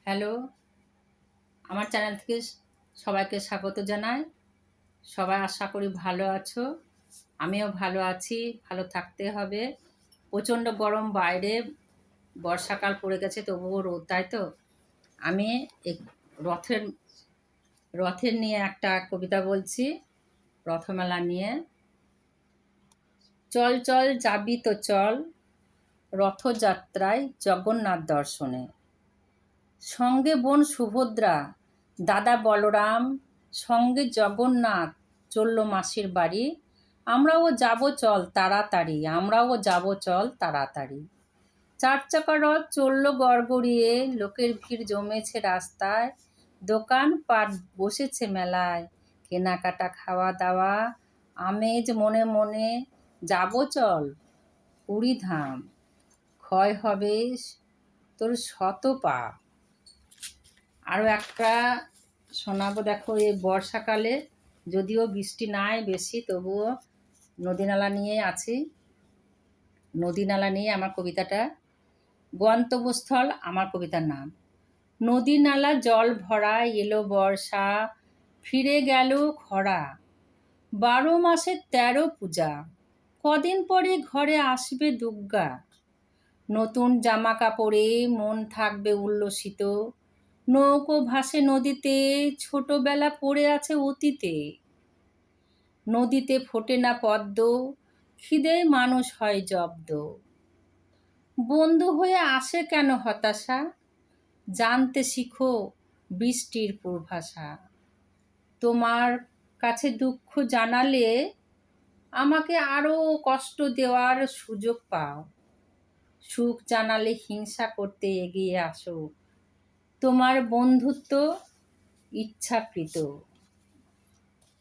Hello, আমার channel থেকে সবাইকে স্বাগত জানাই। সবাই আশা করি ভালো আছো। আমিও ভালো আছি, ভালো থাকতে হবে। প্রচণ্ড গরম বাইরে, বর্ষাকাল পড়ে গেছে তবুও রোদ, তাই তো? আমি রথের রথের নিয়ে একটা কবিতা বলছি, রথমেলা নিয়ে। চল চল যাবি তো চল, রথযাত্রায় জগন্নাথ দর্শনে। সঙ্গে বোন সুভদ্রা, দাদা বলরাম, সঙ্গে জগন্নাথ চলল মাসির বাড়ি। আমরাও যাব চল তাড়াতাড়ি, আমরাও যাব চল তাড়াতাড়ি। চার চাকা রথ চলল গড়গড়িয়ে, লোকের ভিড় জমেছে রাস্তায়। দোকান পাট বসেছে মেলায়, কেনাকাটা খাওয়া দাওয়া, আমেজ মনে মনে। যাব চল পুরীধাম, ক্ষয় হবে তোর শত পাপ। আরও একটা শোনাবো, দেখো। এই বর্ষাকালে যদিও বৃষ্টি নাই বেশি, তবুও নদীনালা নিয়ে আছি। নদীনালা নিয়ে আমার কবিতাটা। গন্তব্যস্থল আমার কবিতার নাম। নদী নালা জল ভরা, এলো বর্ষা, ফিরে গেল খরা। 12 মাসে 13 পূজা, কদিন পরে ঘরে আসবে দুর্গা। নতুন জামা কাপড়ে মন থাকবে উল্লসিত, নৌকো ভাসে নদীতে, ছোটবেলা পড়ে আছে অতীতে। নদীতে ফোটে না পদ্ম, খিদে মানুষ হয় জব্দ। বন্ধু হয়ে আসে কেন হতাশা, জানতে শিখো বৃষ্টির পূর্বাশা। তোমার কাছে দুঃখ জানালে আমাকে আরও কষ্ট দেওয়ার সুযোগ পাও। সুখ জানালে হিংসা করতে এগিয়ে আসো, তোমার বন্ধুত্ব ইচ্ছাকৃত।